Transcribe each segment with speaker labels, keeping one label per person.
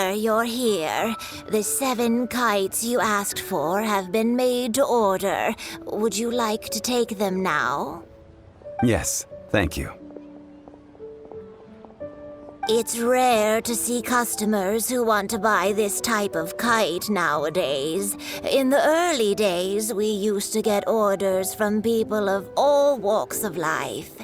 Speaker 1: sure you're here. The 7 kites you asked for have been made to order. Would you like to take them now?
Speaker 2: Yes, thank you.
Speaker 1: It's rare to see customers who want to buy this type of kite nowadays. In the early days, we used to get orders from people of all walks of life.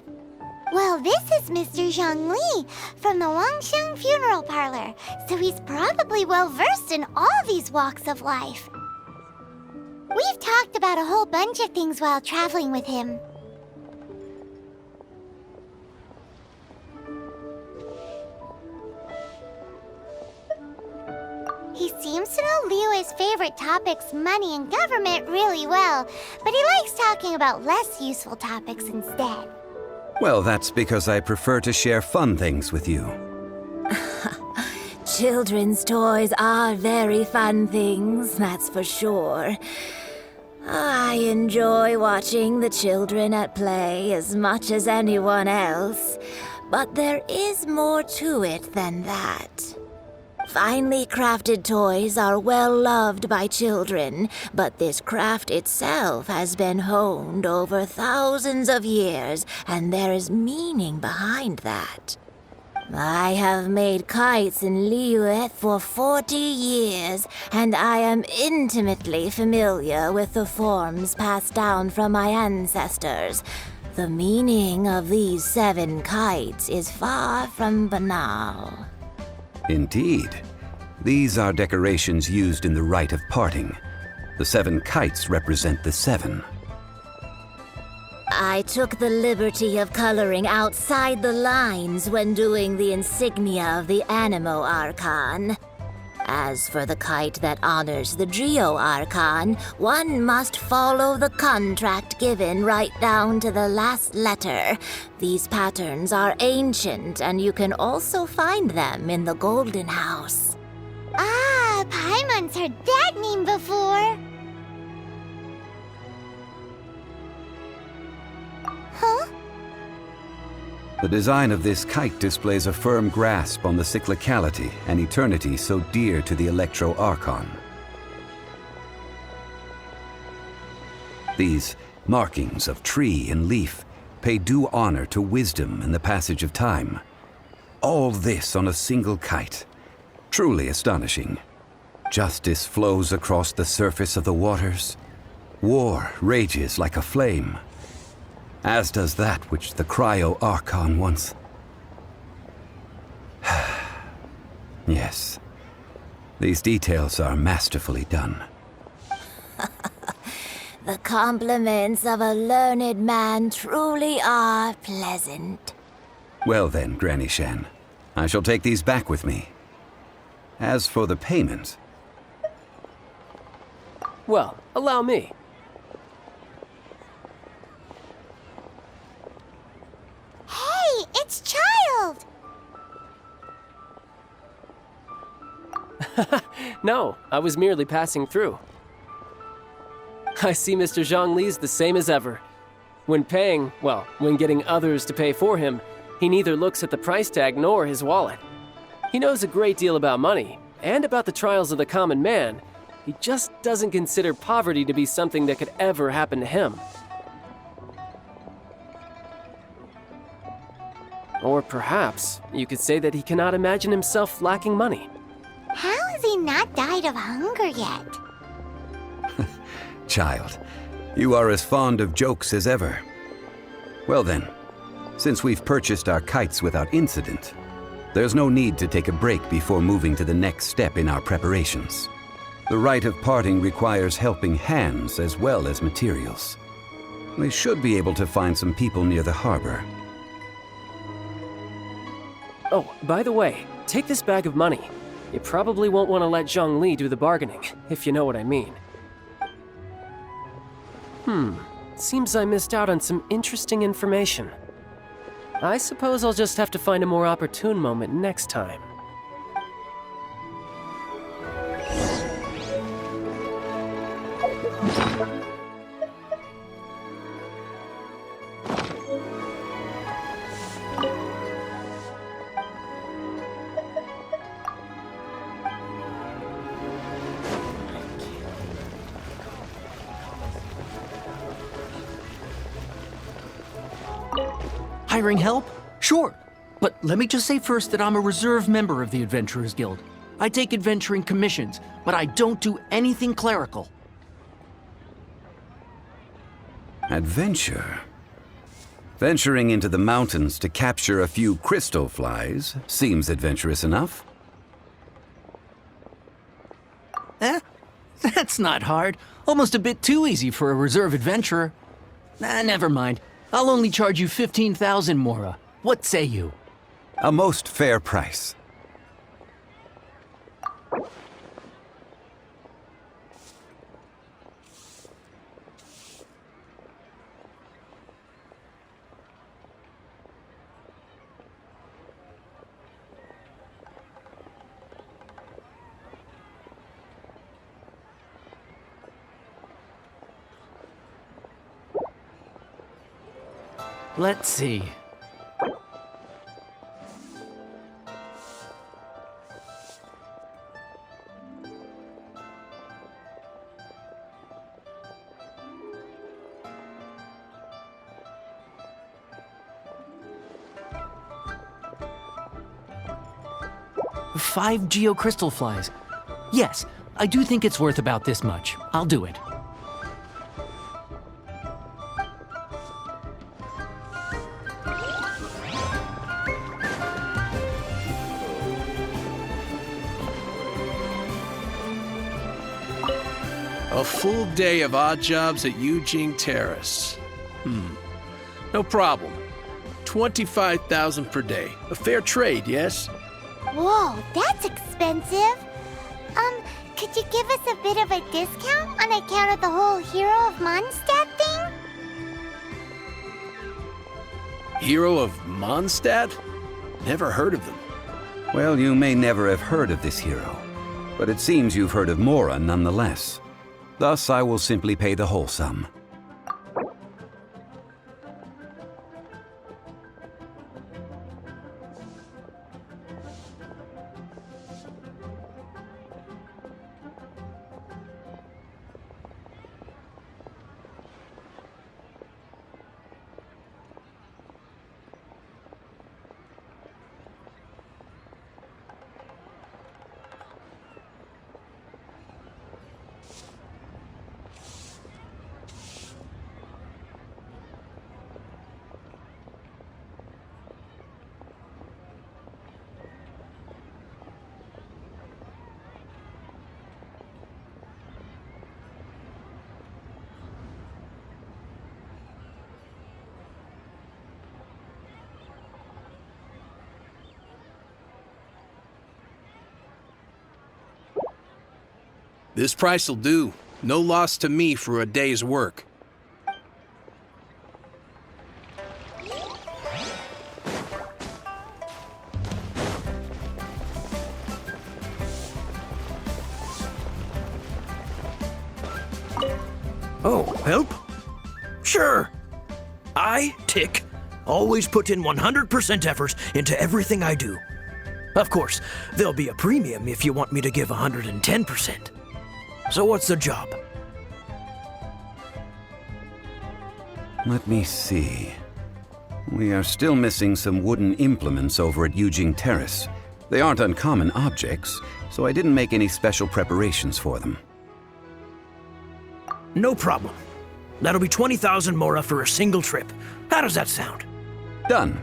Speaker 3: Well, this is Mr. Zhongli from the Wangsheng Funeral Parlor, so he's probably well-versed in all these walks of life. We've talked about a whole bunch of things while traveling with him. He seems to know Liyue's favorite topics, money and government, really well, but he likes talking about less useful topics instead.
Speaker 2: Well, that's because I prefer to share fun things with you.
Speaker 1: Children's toys are very fun things, that's for sure. I enjoy watching the children at play as much as anyone else, but there is more to it than that. Finely crafted toys are well loved by children, but this craft itself has been honed over thousands of years, and there is meaning behind that. I have made kites in Liyue for 40 years, and I am intimately familiar with the forms passed down from my ancestors. The meaning of these 7 kites is far from banal.
Speaker 2: Indeed. These are decorations used in the rite of parting. The 7 kites represent the 7.
Speaker 1: I took the liberty of coloring outside the lines when doing the insignia of the Animo Archon. As for the kite that honors the Geo Archon, one must follow the contract given right down to the last letter. These patterns are ancient, and you can also find them in the Golden House.
Speaker 3: Ah, Paimon's heard that name before. Huh?
Speaker 2: The design of this kite displays a firm grasp on the cyclicality and eternity so dear to the Electro Archon. These markings of tree and leaf pay due honor to wisdom and the passage of time. All this on a single kite. Truly astonishing. Justice flows across the surface of the waters. War rages like a flame. As does that which the Cryo Archon once. Yes, these details are masterfully done.
Speaker 1: The compliments of a learned man truly are pleasant.
Speaker 2: Well then, Granny Shan, I shall take these back with me. As for the payment...
Speaker 4: Well, allow me.
Speaker 3: Hey, it's Child!
Speaker 4: No, I was merely passing through. I see Mr. Zhongli's the same as ever. When paying, well, when getting others to pay for him, he neither looks at the price tag nor his wallet. He knows a great deal about money, and about the trials of the common man. He just doesn't consider poverty to be something that could ever happen to him. Or perhaps you could say that he cannot imagine himself lacking money.
Speaker 3: How has he not died of hunger yet?
Speaker 2: Child, you are as fond of jokes as ever. Well then, since we've purchased our kites without incident, there's no need to take a break before moving to the next step in our preparations. The rite of parting requires helping hands as well as materials. We should be able to find some people near the harbor.
Speaker 4: Oh, by the way, take this bag of money. You probably won't want to let Zhongli do the bargaining, if you know what I mean. Seems I missed out on some interesting information. I suppose I'll just have to find a more opportune moment next time.
Speaker 5: hiring help? Sure. But let me just say first that I'm a reserve member of the Adventurers Guild. I take adventuring commissions, but I don't do anything clerical.
Speaker 2: Adventure? Venturing into the mountains to capture a few crystal flies seems adventurous enough.
Speaker 5: That's not hard. Almost a bit too easy for a reserve adventurer. Never mind. I'll only charge you 15,000 Mora. What say you?
Speaker 2: A most fair price.
Speaker 5: Let's see. Five geocrystal flies. Yes, I do think it's worth about this much. I'll do it.
Speaker 6: A full day of odd jobs at Eugene Terrace. No problem. 25,000 per day. A fair trade, yes?
Speaker 3: Whoa, that's expensive. Could you give us a bit of a discount on account of the whole Hero of Mondstadt thing?
Speaker 6: Hero of Mondstadt? Never heard of them.
Speaker 2: Well, you may never have heard of this hero, but it seems you've heard of Mora nonetheless. Thus, I will simply pay the whole sum.
Speaker 6: This price'll do. No loss to me for a day's work.
Speaker 7: Oh, help? Sure. I, Tick, always put in 100% effort into everything I do. Of course, there'll be a premium if you want me to give 110%. So what's the job?
Speaker 2: Let me see. We are still missing some wooden implements over at Eugene Terrace. They aren't uncommon objects, so I didn't make any special preparations for them.
Speaker 7: No problem. That'll be 20,000 Mora for a single trip. How does that sound?
Speaker 2: Done.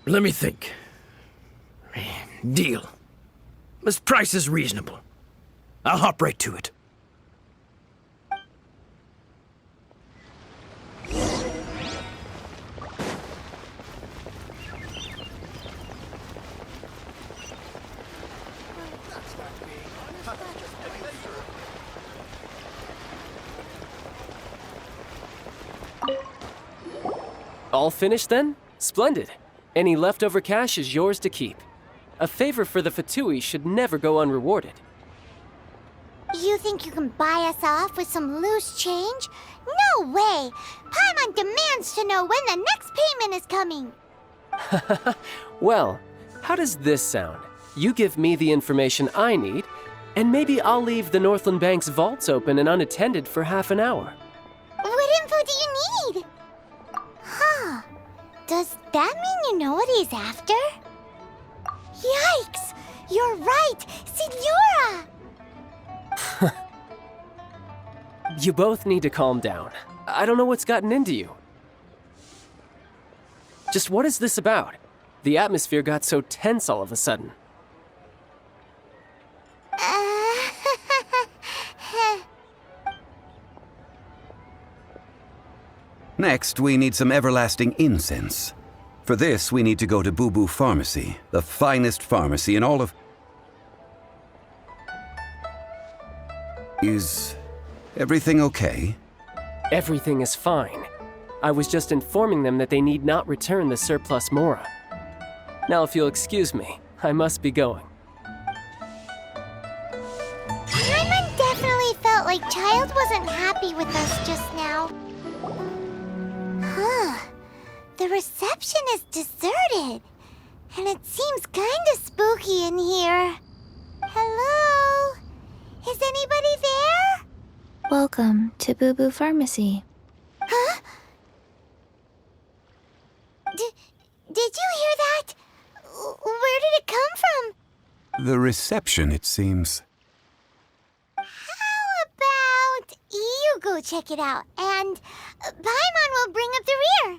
Speaker 7: Let me think. Deal. This price is reasonable. I'll hop right to it.
Speaker 4: All finished then? Splendid. Any leftover cash is yours to keep. A favor for the Fatui should never go unrewarded.
Speaker 3: You think you can buy us off with some loose change? No way! Paimon demands to know when the next payment is coming!
Speaker 4: Well, how does this sound? You give me the information I need, and maybe I'll leave the Northland Bank's vaults open and unattended for half an hour.
Speaker 3: What info do you need? Huh. Does that mean you know what he's after? Yikes! You're right! Signora!
Speaker 4: You both need to calm down. I don't know what's gotten into you. Just what is this about? The atmosphere got so tense all of a sudden.
Speaker 2: Next, we need some everlasting incense. For this, we need to go to Boo Boo Pharmacy, the finest pharmacy in all of... Is everything okay?
Speaker 4: Everything is fine. I was just informing them that they need not return the surplus Mora. Now, if you'll excuse me, I must be going.
Speaker 3: Paimon definitely felt like Child wasn't happy with us just now. Huh. The reception is deserted. And it seems kinda spooky in here. Hello? Is anybody there?
Speaker 8: Welcome to Boo Boo Pharmacy.
Speaker 3: Huh? Did you hear that? Where did it come from?
Speaker 2: The reception, it seems.
Speaker 3: How about you go check it out, and Paimon will bring up the rear.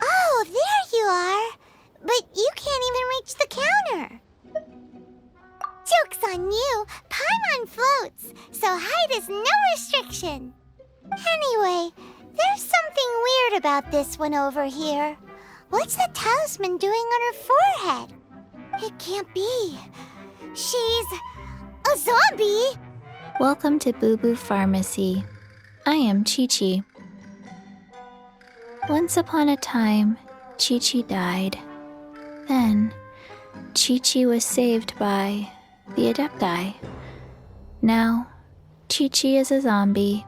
Speaker 3: Oh, there you are. But you can't even reach the counter. Joke's on you. Paimon floats, so height is no restriction. Anyway, there's something weird about this one over here. What's the talisman doing on her forehead? It can't be. She's a zombie.
Speaker 8: Welcome to Boo Boo Pharmacy. I am Chi-Chi. Once upon a time, Chi-Chi died. Then, Chi-Chi was saved by the Adepti. Now, Chi-Chi is a zombie.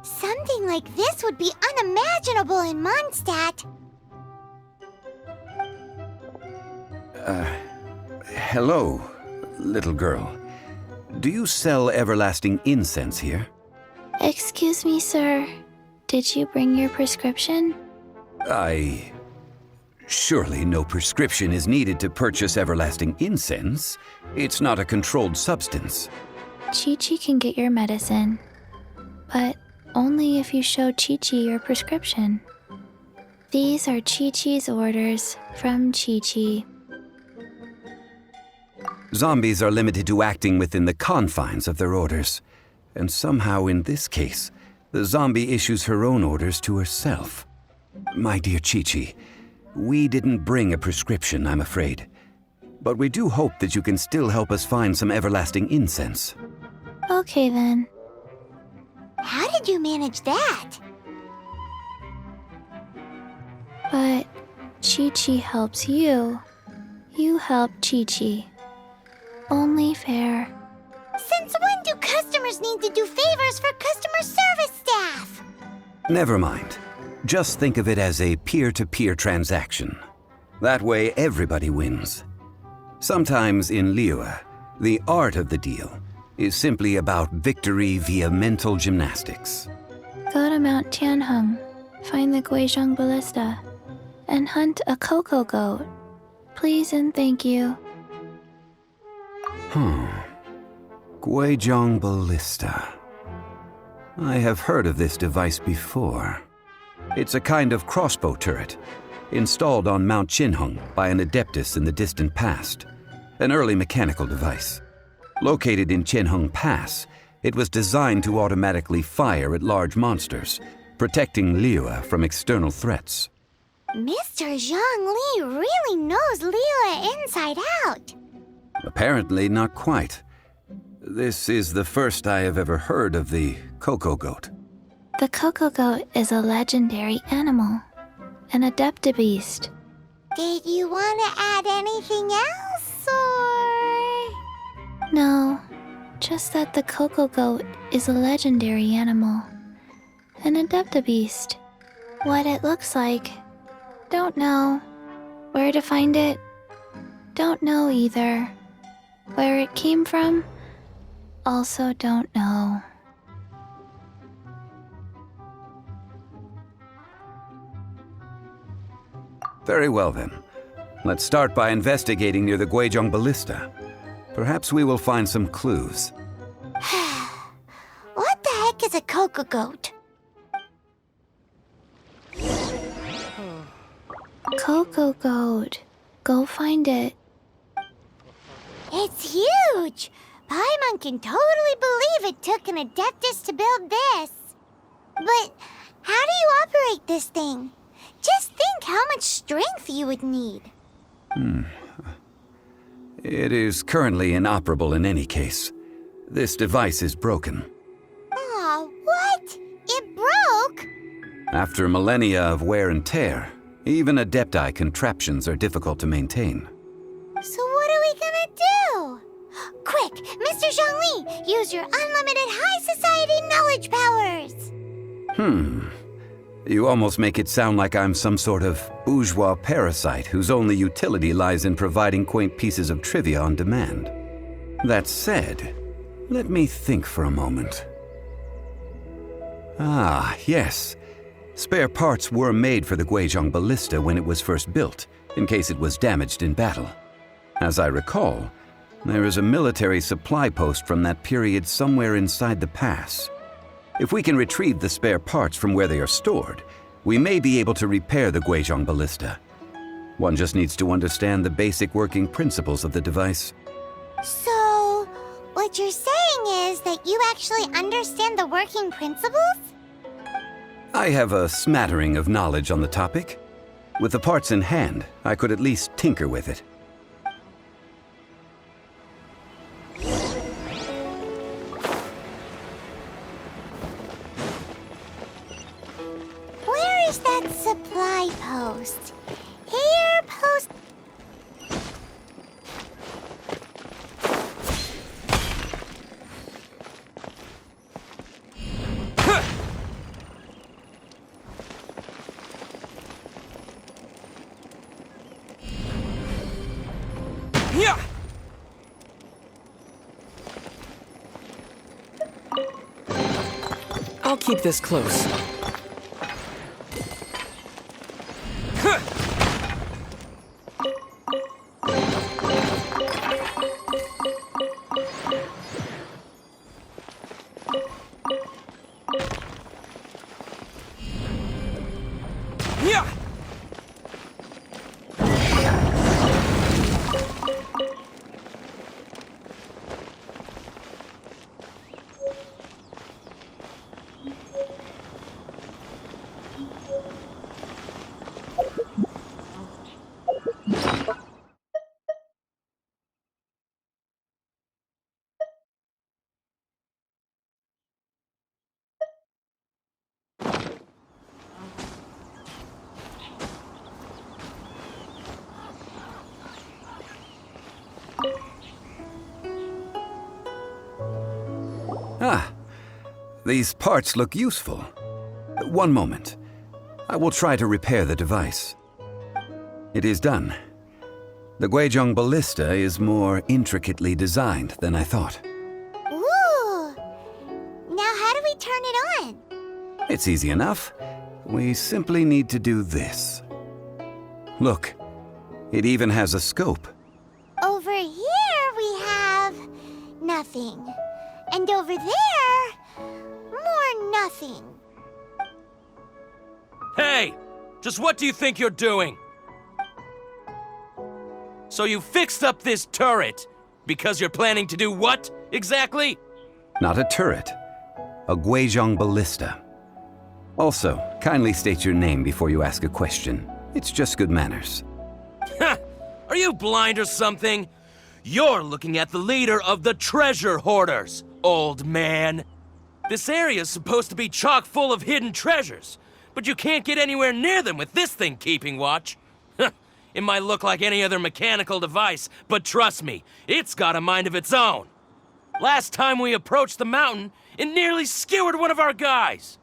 Speaker 3: Something like this would be unimaginable in Mondstadt.
Speaker 2: Hello, little girl. Do you sell everlasting incense here?
Speaker 8: Excuse me, sir. Did you bring your prescription?
Speaker 2: Surely no prescription is needed to purchase everlasting incense. It's not a controlled substance.
Speaker 8: Chi-Chi can get your medicine, but only if you show Chi-Chi your prescription. These are Chi-Chi's orders from Chi-Chi.
Speaker 2: Zombies are limited to acting within the confines of their orders. And somehow in this case, the zombie issues her own orders to herself. My dear Chi-Chi, we didn't bring a prescription, I'm afraid. But we do hope that you can still help us find some everlasting incense.
Speaker 8: Okay then.
Speaker 3: How did you manage that?
Speaker 8: But Chi-Chi helps you. You help Chi-Chi. Only fair.
Speaker 3: Since when do customers need to do favors for customer service staff?
Speaker 2: Never mind. Just think of it as a peer-to-peer transaction. That way everybody wins. Sometimes in Liyue, the art of the deal is simply about victory via mental gymnastics.
Speaker 8: Go to Mount Tianheng, find the Guizhong Ballista, and hunt a cocoa goat. Please and thank you.
Speaker 2: Guizhong Ballista. I have heard of this device before. It's a kind of crossbow turret. installed on Mount Chinhung by an Adeptus in the distant past, an early mechanical device. Located in Chinhung Pass, it was designed to automatically fire at large monsters, protecting Liyue from external threats.
Speaker 3: Mr. Zhongli really knows Liyue inside out.
Speaker 2: Apparently not quite. This is the first I have ever heard of the Coco Goat.
Speaker 8: The Coco Goat is a legendary animal, an adeptabeast.
Speaker 3: Did you want to add anything else, or...?
Speaker 8: No, just that the Coco Goat is a legendary animal, an adeptabeast. What it looks like, don't know. Where to find it, don't know either. Where it came from, also don't know.
Speaker 2: Very well then. Let's start by investigating near the Guizhong Ballista. Perhaps we will find some clues.
Speaker 3: What the heck is a Coco Goat?
Speaker 8: Coco Goat. Go find it.
Speaker 3: It's huge! Paimon can totally believe it took an Adeptus to build this. But how do you operate this thing? Just think how much strength you would need.
Speaker 2: It is currently inoperable in any case. This device is broken.
Speaker 3: Aw, what? It broke?
Speaker 2: After millennia of wear and tear, even Adepti contraptions are difficult to maintain.
Speaker 3: So what are we gonna do? Quick, Mr. Zhongli, use your unlimited high society knowledge powers!
Speaker 2: You almost make it sound like I'm some sort of bourgeois parasite whose only utility lies in providing quaint pieces of trivia on demand. That said, let me think for a moment. Ah, yes. Spare parts were made for the Guizhong Ballista when it was first built, in case it was damaged in battle. As I recall, there is a military supply post from that period somewhere inside the pass. If we can retrieve the spare parts from where they are stored, we may be able to repair the Guizhong Ballista. One just needs to understand the basic working principles of the device.
Speaker 3: So, what you're saying is that you actually understand the working principles?
Speaker 2: I have a smattering of knowledge on the topic. With the parts in hand, I could at least tinker with it.
Speaker 3: Where is that supply post? Here, post...
Speaker 7: Yeah!
Speaker 4: I'll keep this close.
Speaker 7: Yeah!
Speaker 2: Ah, these parts look useful. One moment. I will try to repair the device. It is done. The Guizhong Ballista is more intricately designed than I thought.
Speaker 3: Ooh! Now how do we turn it on?
Speaker 2: It's easy enough. We simply need to do this. Look, it even has a scope.
Speaker 3: Over here we have... nothing. And over there... more nothing.
Speaker 7: Hey! Just what do you think you're doing?
Speaker 9: So you fixed up this turret because you're planning to do what, exactly?
Speaker 2: Not a turret. A Guizhong ballista. Also, kindly state your name before you ask a question. It's just good manners.
Speaker 9: Ha! Are you blind or something? You're looking at the leader of the treasure hoarders, old man. This area's supposed to be chock full of hidden treasures, but you can't get anywhere near them with this thing keeping watch. It might look like any other mechanical device, but trust me, it's got a mind of its own. Last time we approached the mountain, it nearly skewered one of our guys.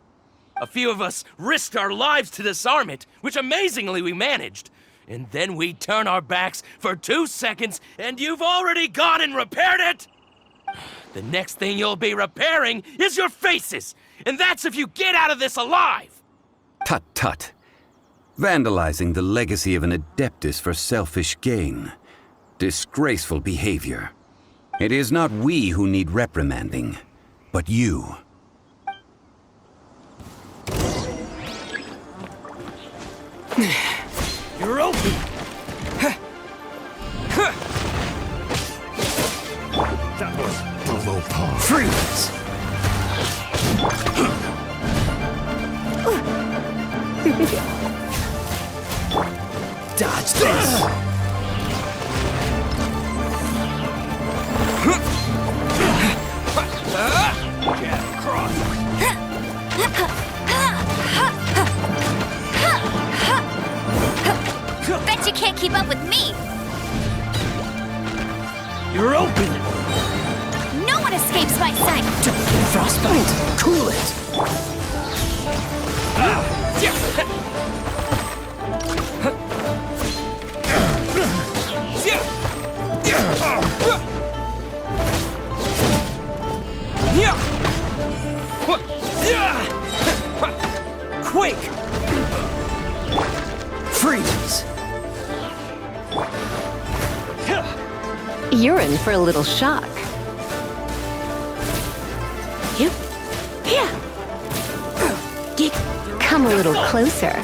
Speaker 9: A few of us risked our lives to disarm it, which amazingly we managed. And then we turn our backs for 2 seconds, and you've already gone and repaired it? The next thing you'll be repairing is your faces, and that's if you get out of this alive!
Speaker 2: Tut tut. Vandalizing the legacy of an Adeptus for selfish gain. Disgraceful behavior. It is not we who need reprimanding, but you.
Speaker 7: You're open! That was below par. Freeze! Dodge this! Jab cross.
Speaker 3: Bet you can't keep up with me!
Speaker 7: You're open!
Speaker 3: No one escapes my sight!
Speaker 7: Frostbite! Cool it! Quick! Freeze!
Speaker 10: You're in for a little shock. Yep. Yeah. Come a little closer.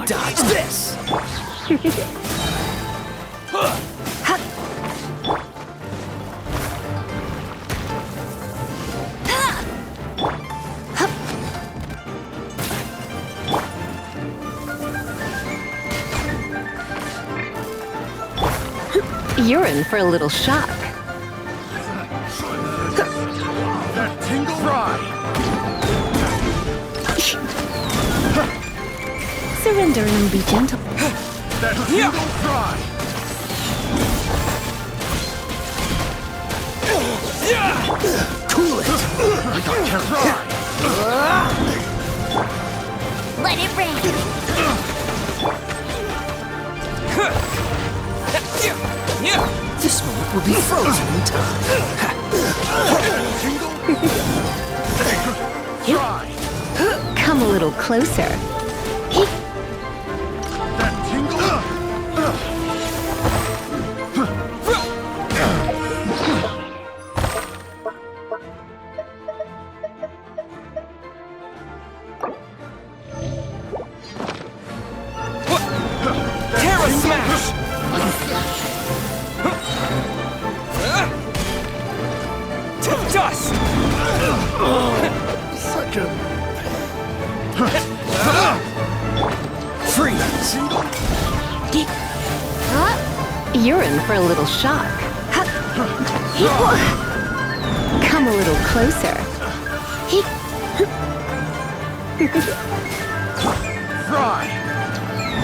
Speaker 7: Dodge this!
Speaker 10: You're in for a little shock.
Speaker 7: That tingle fry!
Speaker 10: Surrender and be gentle.
Speaker 7: That tingle fry! Cool it! I got carried.
Speaker 3: Let it rain!
Speaker 7: This moment will be frozen in time.
Speaker 10: Come a little closer.
Speaker 7: That tingle.
Speaker 9: Terra Smash! To dust!
Speaker 7: Second. Freeze!
Speaker 10: You're in for a little shock. Come a little closer.
Speaker 7: Fry!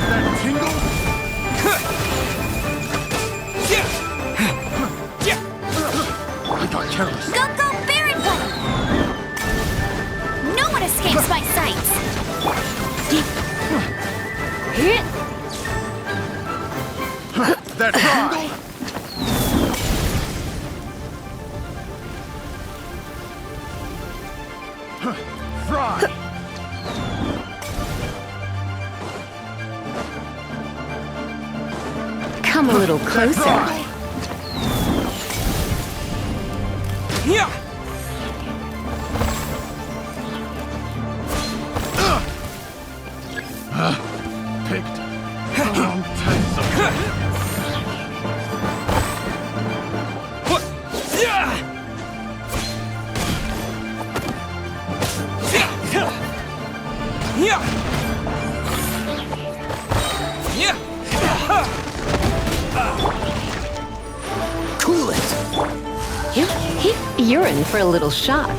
Speaker 7: That tingle. I got careless.
Speaker 3: Go, go, Baron Buddy! No one escapes my sights!
Speaker 7: That tingle. Fry!
Speaker 10: Come a little closer.
Speaker 9: Yeah!
Speaker 6: Picked the wrong types of
Speaker 5: Cool it!
Speaker 10: You're in for a little shock.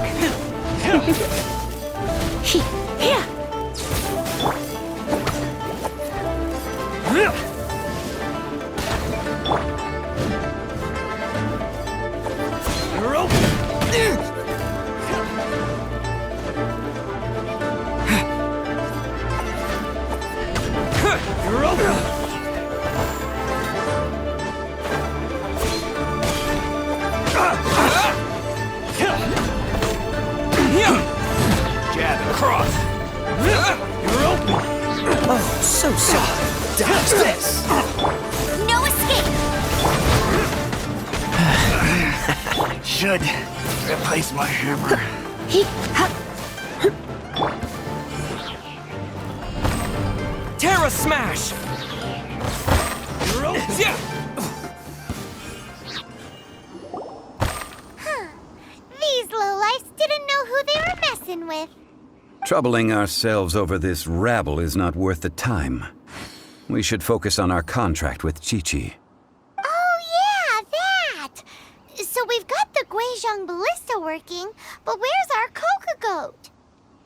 Speaker 9: Jab across. You're open.
Speaker 7: Oh, so sorry. Dodge this.
Speaker 3: No escape!
Speaker 6: should replace my hammer.
Speaker 9: Terra Smash!
Speaker 3: These lowlifes didn't know who they were messing with.
Speaker 2: Troubling ourselves over this rabble is not worth the time. We should focus on our contract with Chi-Chi.
Speaker 3: Oh yeah, that! So we've got the Guizhong Ballista working, but where's our Coca Goat?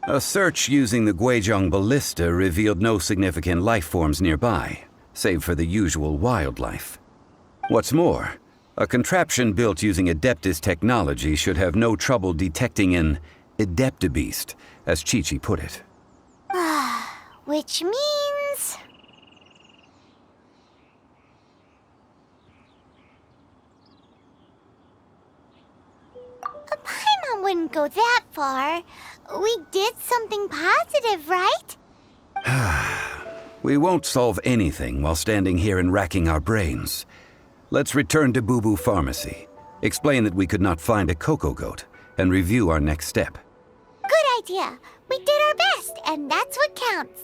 Speaker 2: A search using the Guizhong Ballista revealed no significant life forms nearby, save for the usual wildlife. What's more, a contraption built using Adeptus technology should have no trouble detecting an Adeptabeast, as Chi-Chi put it.
Speaker 3: Which means... Paimon wouldn't go that far. We did something positive, right?
Speaker 2: We won't solve anything while standing here and racking our brains. Let's return to Boo Boo Pharmacy, explain that we could not find a Coco Goat, and review our next step.
Speaker 3: Good idea. We did our best, and that's what counts.